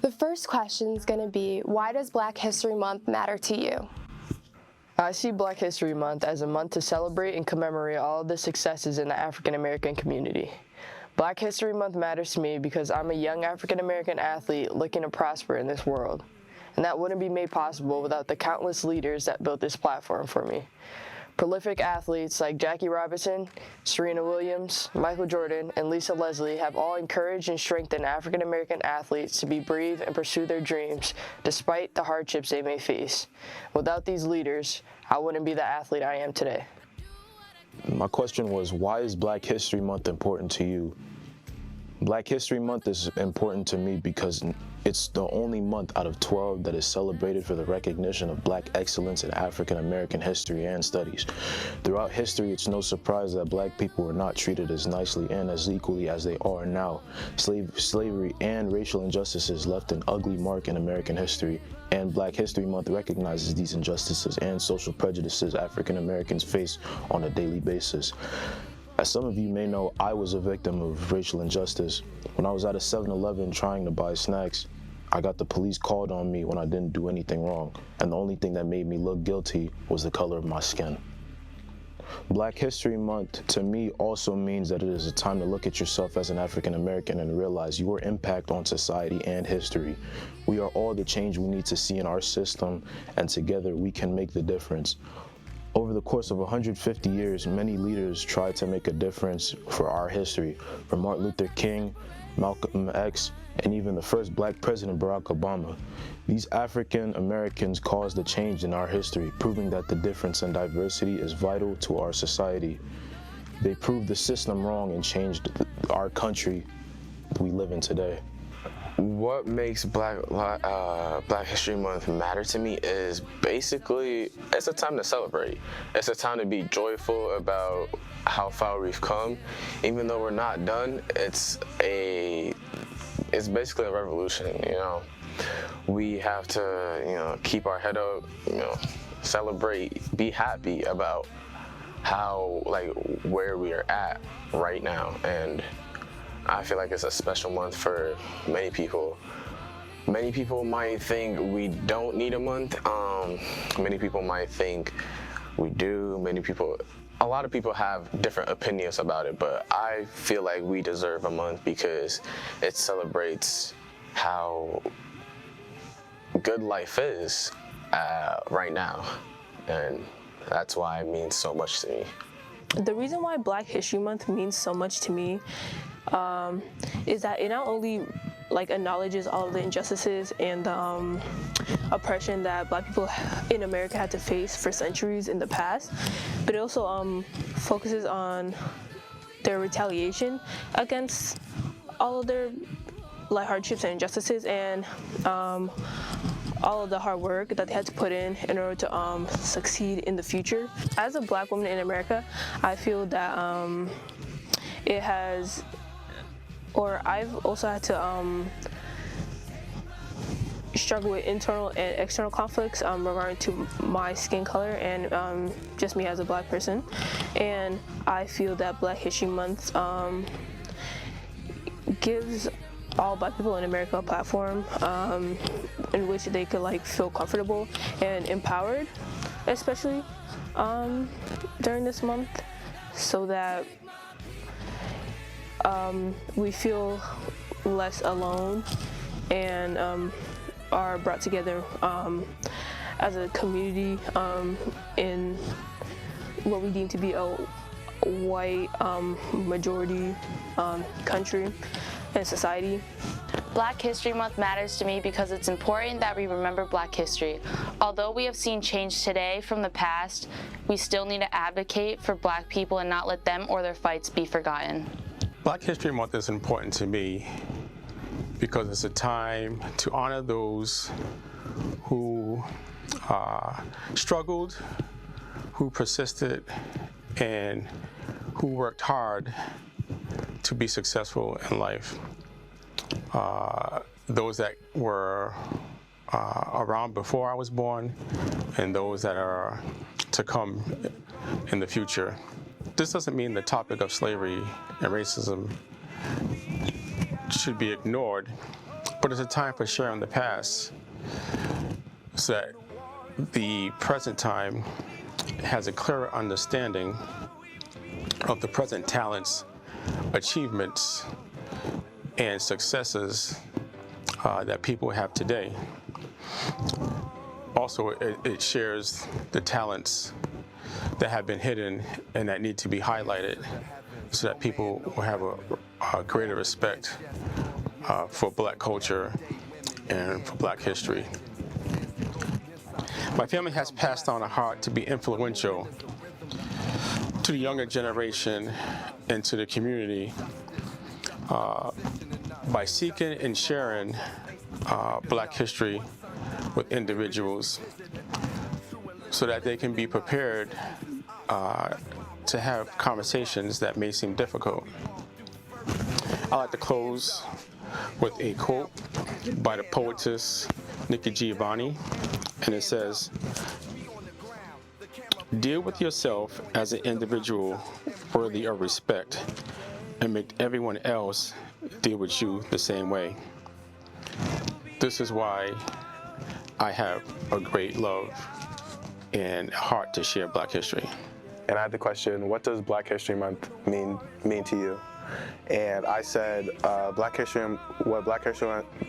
The first question is going to be, why does Black History Month matter to you? I see Black History Month as a month to celebrate and commemorate all of the successes in the African American community. Black History Month matters to me because I'm a young African American athlete looking to prosper in this world, and that wouldn't be made possible without the countless leaders that built this platform for me. Prolific athletes like Jackie Robinson, Serena Williams, Michael Jordan, and Lisa Leslie have all encouraged and strengthened African American athletes to be brave and pursue their dreams despite the hardships they may face. Without these leaders, I wouldn't be the athlete I am today. My question was, why is Black History Month important to you? Black History Month is important to me because it's the only month out of 12 that is celebrated for the recognition of Black excellence in African American history and studies. Throughout history, it's no surprise that Black people were not treated as nicely and as equally as they are now. Slavery and racial injustices left an ugly mark in American history, and Black History Month recognizes these injustices and social prejudices African Americans face on a daily basis. As some of you may know, I was a victim of racial injustice. When I was at a 7-Eleven trying to buy snacks, I got the police called on me when I didn't do anything wrong, and the only thing that made me look guilty was the color of my skin. Black History Month to me also means that it is a time to look at yourself as an African American and realize your impact on society and history. We are all the change we need to see in our system, and together we can make the difference. Over the course of 150 years, many leaders tried to make a difference for our history, from Martin Luther King, Malcolm X, and even the first Black president, Barack Obama. These African Americans caused a change in our history, proving that the difference and diversity is vital to our society. They proved the system wrong and changed our country we live in today. What makes Black History Month matter to me is basically, it's a time to celebrate. It's a time to be joyful about how far we've come. Even though we're not done, it's basically a revolution, you know. We have to, you know, keep our head up, you know, celebrate, be happy about how, like, where we are at right now. And I feel like it's a special month for many people. Many people might think we don't need a month. Many people might think we do. A lot of people have different opinions about it, but I feel like we deserve a month because it celebrates how good life is right now. And that's why it means so much to me. The reason why Black History Month means so much to me is that it not only acknowledges all of the injustices and the oppression that Black people in America had to face for centuries in the past, but it also focuses on their retaliation against all of their hardships and injustices and all of the hard work that they had to put in order to succeed in the future. As a Black woman in America, I feel that I've also had to struggle with internal and external conflicts regarding to my skin color and just me as a Black person. And I feel that Black History Month gives all Black people in America a platform in which they could feel comfortable and empowered, especially during this month, so that we feel less alone and are brought together as a community in what we deem to be a white majority country and society. Black History Month matters to me because it's important that we remember Black history. Although we have seen change today from the past, we still need to advocate for Black people and not let them or their fights be forgotten. Black History Month is important to me because it's a time to honor those who struggled, who persisted, and who worked hard to be successful in life. Those that were around before I was born and those that are to come in the future. This doesn't mean the topic of slavery and racism should be ignored, but it's a time for sharing the past so that the present time has a clearer understanding of the present talents, achievements, and successes that people have today. Also, it shares the talents that have been hidden and that need to be highlighted so that people will have a greater respect for Black culture and for Black history. My family has passed on a heart to be influential to the younger generation and to the community by seeking and sharing Black history with individuals so that they can be prepared to have conversations that may seem difficult. I like to close with a quote by the poetess Nikki Giovanni, and it says, "Deal with yourself as an individual worthy of respect, and make everyone else deal with you the same way." This is why I have a great love and heart to share Black history. And I had the question, what does Black History Month mean to you? And I said, what Black History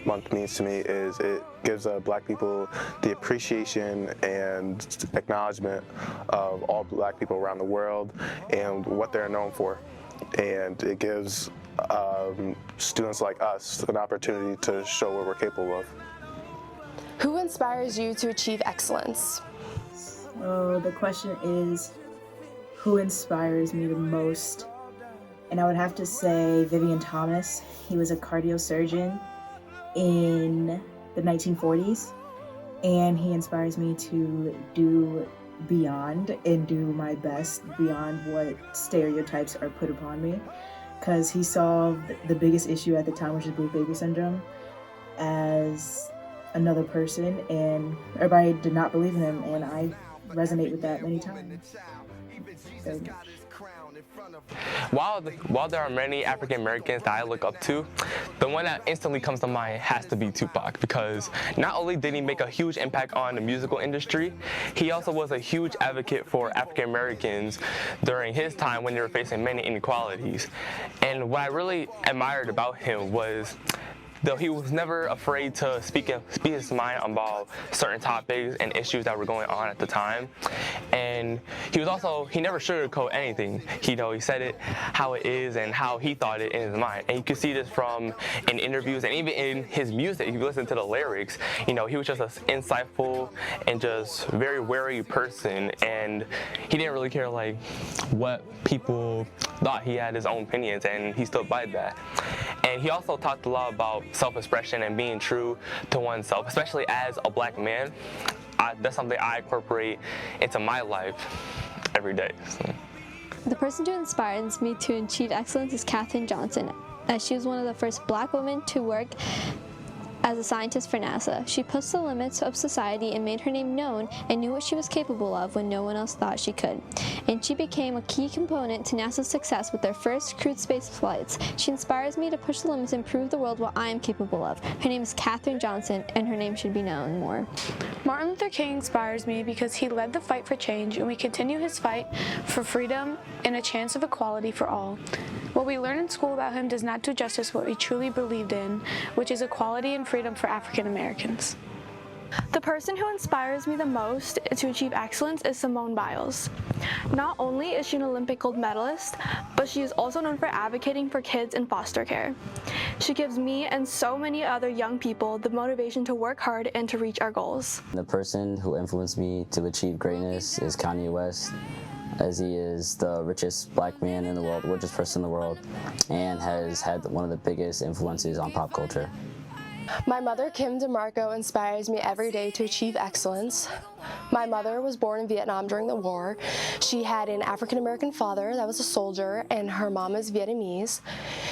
Month means to me is it gives Black people the appreciation and acknowledgement of all Black people around the world and what they're known for. And it gives students like us an opportunity to show what we're capable of. Who inspires you to achieve excellence? So the question is, who inspires me the most? And I would have to say Vivian Thomas. He was a cardiosurgeon in the 1940s, and he inspires me to do beyond and do my best beyond what stereotypes are put upon me, because he solved the biggest issue at the time, which is blue baby syndrome, as another person, and everybody did not believe in him, and I resonate with that many times. Very much. While there are many African Americans that I look up to, the one that instantly comes to mind has to be Tupac, because not only did he make a huge impact on the musical industry, he also was a huge advocate for African Americans during his time when they were facing many inequalities. And what I really admired about him was though he was never afraid to speak his mind about certain topics and issues that were going on at the time. And he never sugarcoated anything. He said it how it is and how he thought it in his mind. And you can see this from in interviews and even in his music. If you listen to the lyrics, he was just an insightful and just very wary person, and he didn't really care what people thought. He had his own opinions and he stood by that. And he also talked a lot about self-expression and being true to oneself, especially as a Black man. That's something I incorporate into my life every day. So. The person who inspires me to achieve excellence is Katherine Johnson, as she was one of the first Black women to work as a scientist for NASA. She pushed the limits of society and made her name known and knew what she was capable of when no one else thought she could. And she became a key component to NASA's success with their first crewed space flights. She inspires me to push the limits and prove the world what I am capable of. Her name is Katherine Johnson, and her name should be known more. Martin Luther King inspires me because he led the fight for change, and we continue his fight for freedom and a chance of equality for all. What we learn in school about him does not do justice what we truly believed in, which is equality and freedom for African Americans. The person who inspires me the most to achieve excellence is Simone Biles. Not only is she an Olympic gold medalist, but she is also known for advocating for kids in foster care. She gives me and so many other young people the motivation to work hard and to reach our goals. The person who influenced me to achieve greatness is Kanye West, as he is the richest Black man in the world, richest person in the world, and has had one of the biggest influences on pop culture. My mother, Kim DeMarco, inspires me every day to achieve excellence. My mother was born in Vietnam during the war. She had an African-American father that was a soldier, and her mom is Vietnamese.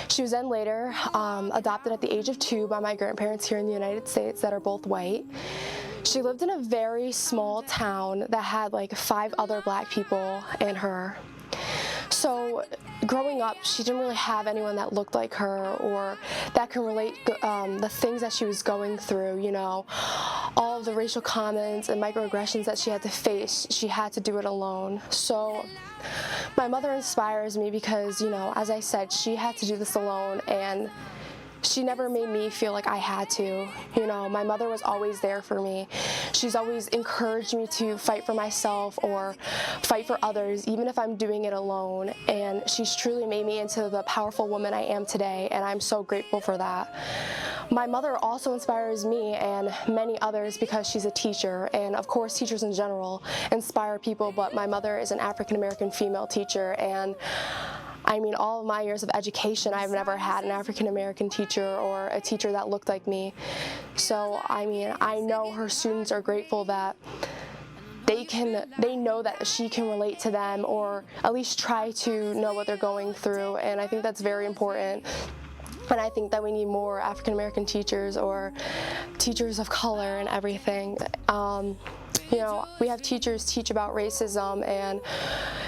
She was then later adopted at the age of 2 by my grandparents here in the United States that are both white. She lived in a very small town that had like 5 other black people and her. So growing up, she didn't really have anyone that looked like her or that can relate the things that she was going through, you know, all of the racial comments and microaggressions that she had to face. She had to do it alone. So my mother inspires me because, you know, as I said, she had to do this alone, and she never made me feel like I had to. You know, my mother was always there for me. She's always encouraged me to fight for myself or fight for others, even if I'm doing it alone. And she's truly made me into the powerful woman I am today, and I'm so grateful for that. My mother also inspires me and many others because she's a teacher, and of course teachers in general inspire people, but my mother is an African-American female teacher, and I mean, all of my years of education, I've never had an African-American teacher or a teacher that looked like me. So, I mean, I know her students are grateful that they know that she can relate to them, or at least try to know what they're going through, and I think that's very important. And I think that we need more African-American teachers or teachers of color and everything. You know, we have teachers teach about racism, and,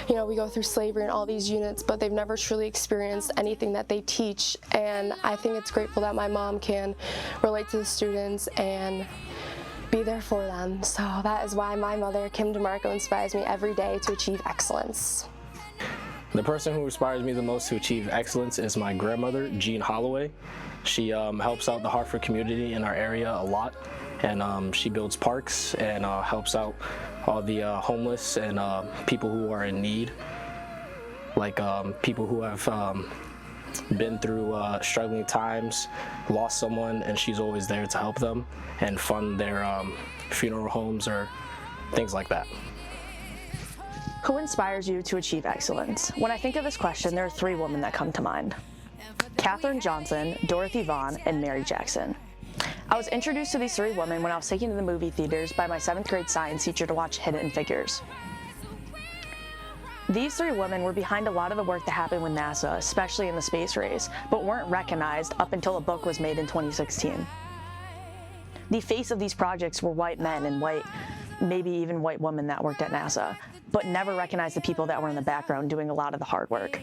you know, we go through slavery and all these units, but they've never truly experienced anything that they teach. And I think it's grateful that my mom can relate to the students and be there for them. So that is why my mother, Kim DeMarco, inspires me every day to achieve excellence. The person who inspires me the most to achieve excellence is my grandmother, Jean Holloway. She helps out the Hartford community in our area a lot, and she builds parks and helps out all the homeless and people who are in need, like people who have been through struggling times, lost someone, and she's always there to help them and fund their funeral homes or things like that. Who inspires you to achieve excellence? When I think of this question, there are 3 women that come to mind: Katherine Johnson, Dorothy Vaughan, and Mary Jackson. I was introduced to these 3 women when I was taken to the movie theaters by my 7th grade science teacher to watch Hidden Figures. These 3 women were behind a lot of the work that happened with NASA, especially in the space race, but weren't recognized up until a book was made in 2016. The face of these projects were white men and maybe even white women that worked at NASA, but never recognized the people that were in the background doing a lot of the hard work.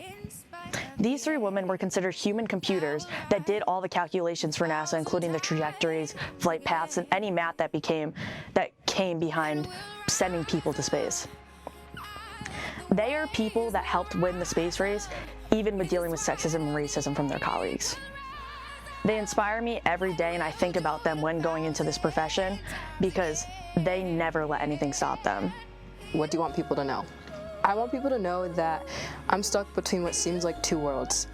These 3 women were considered human computers that did all the calculations for NASA, including the trajectories, flight paths, and any math that came behind sending people to space. They are people that helped win the space race, even with dealing with sexism and racism from their colleagues. They inspire me every day, and I think about them when going into this profession because they never let anything stop them. What do you want people to know? I want people to know that I'm stuck between what seems like 2 worlds.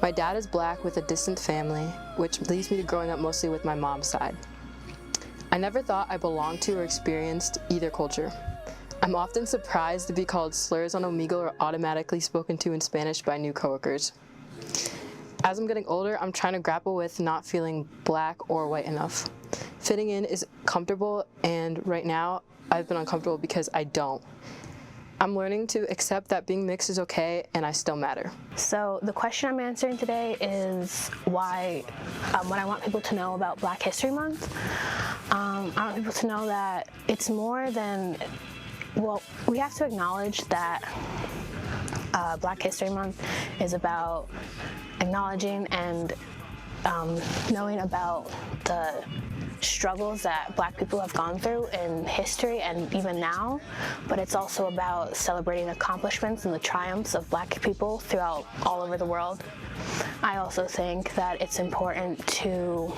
My dad is black with a distant family, which leads me to growing up mostly with my mom's side. I never thought I belonged to or experienced either culture. I'm often surprised to be called slurs on Omegle or automatically spoken to in Spanish by new coworkers. As I'm getting older, I'm trying to grapple with not feeling black or white enough. Fitting in is comfortable, and right now I've been uncomfortable because I don't. I'm learning to accept that being mixed is okay and I still matter. So the question I'm answering today is why, what I want people to know about Black History Month. I want people to know that it's more than, well, we have to acknowledge that Black History Month is about acknowledging and knowing about the struggles that Black people have gone through in history and even now, but it's also about celebrating accomplishments and the triumphs of Black people throughout all over the world. I also think that it's important to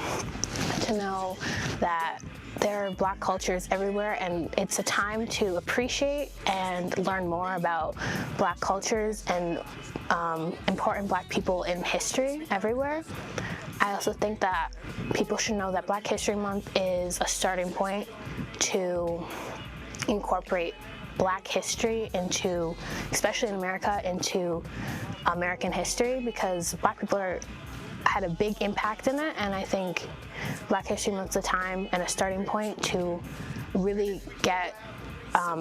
know that there are Black cultures everywhere, and it's a time to appreciate and learn more about Black cultures and important Black people in history everywhere. I also think that people should know that Black History Month is a starting point to incorporate Black history into, especially in America, into American history, because Black people had a big impact in it, and I think Black History Month's a time and a starting point to really get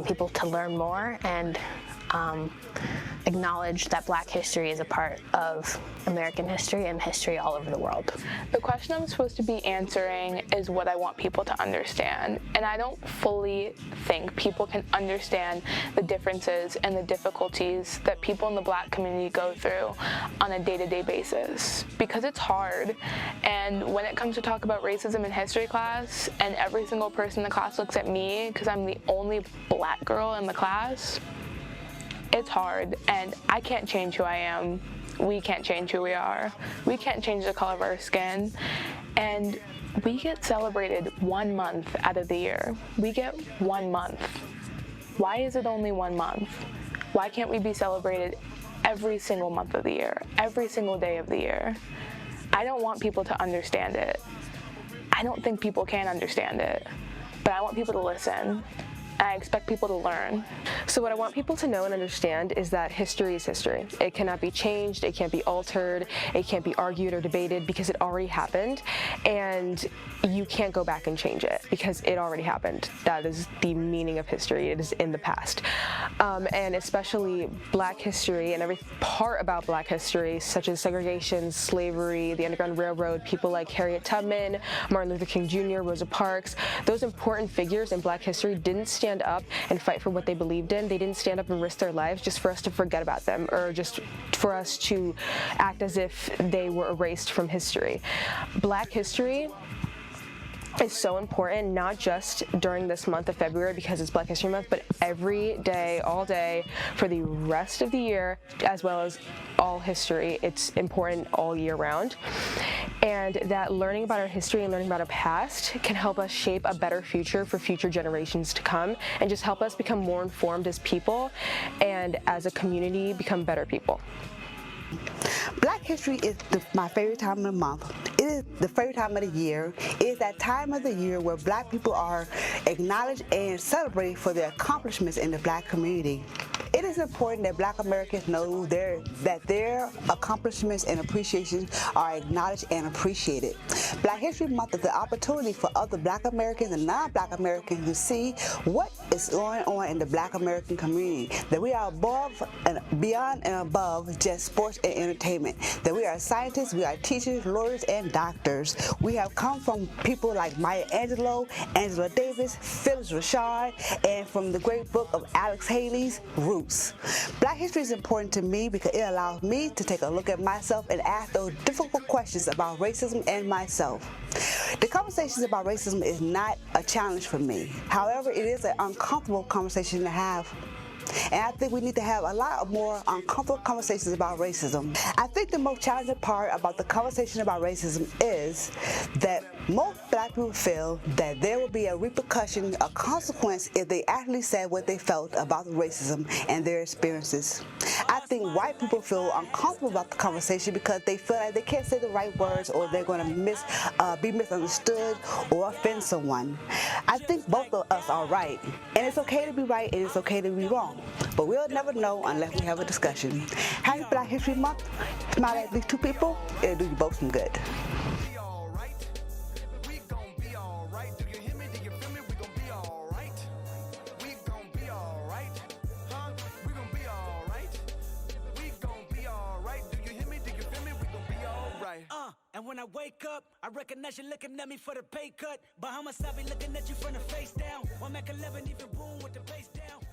people to learn more and acknowledge that Black history is a part of American history and history all over the world. The question I'm supposed to be answering is what I want people to understand, and I don't fully think people can understand the differences and the difficulties that people in the Black community go through on a day-to-day basis, because it's hard. And when it comes to talk about racism in history class, and every single person in the class looks at me because I'm the only Black girl in the class, it's hard, and I can't change who I am. We can't change who we are. We can't change the color of our skin. And we get celebrated 1 month out of the year. We get 1 month. Why is it only 1 month? Why can't we be celebrated every single month of the year, every single day of the year? I don't want people to understand it. I don't think people can understand it, but I want people to listen. I expect people to learn. So what I want people to know and understand is that history is history. It cannot be changed, it can't be altered, it can't be argued or debated because it already happened, and you can't go back and change it because it already happened. That is the meaning of history. It is in the past. And especially Black history and every part about Black history, such as segregation, slavery, the Underground Railroad, people like Harriet Tubman, Martin Luther King Jr., Rosa Parks, those important figures in Black history didn't stand up and fight for what they believed in. They didn't stand up and risk their lives just for us to forget about them or just for us to act as if they were erased from history. Black history is so important, not just during this month of February because it's Black History Month, but every day, all day, for the rest of the year, as well as all history. It's important all year round. And that learning about our history and learning about our past can help us shape a better future for future generations to come and just help us become more informed as people and as a community become better people. Black history is my favorite time of the month. It is the favorite time of the year. It is that time of the year where Black people are acknowledged and celebrated for their accomplishments in the Black community. It is important that Black Americans know that their accomplishments and appreciations are acknowledged and appreciated. Black History Month is the opportunity for other Black Americans and non-Black Americans to see what is going on in the Black American community, that we are above and beyond and above just sports and entertainment, that we are scientists, we are teachers, lawyers, and doctors. We have come from people like Maya Angelou, Angela Davis, Phyllis Rashad, and from the great book of Alex Haley's Roots. Black history is important to me because it allows me to take a look at myself and ask those difficult questions about racism and myself. The conversations about racism is not a challenge for me. However, it is an uncomfortable conversation to have. And I think we need to have a lot more uncomfortable conversations about racism. I think the most challenging part about the conversation about racism is that most Black people feel that there will be a repercussion, a consequence if they actually said what they felt about racism and their experiences. I think white people feel uncomfortable about the conversation because they feel like they can't say the right words or they're going to be misunderstood or offend someone. I think both of us are right, and it's okay to be right and it's okay to be wrong. But we'll never know unless we have a discussion. Happy Black History Month. Smile at these two people, it'll do you both some good. And when I wake up, I recognize you looking at me for the pay cut. Bahamas, I be looking at you from the face down. One Mac 11, even room with the face down.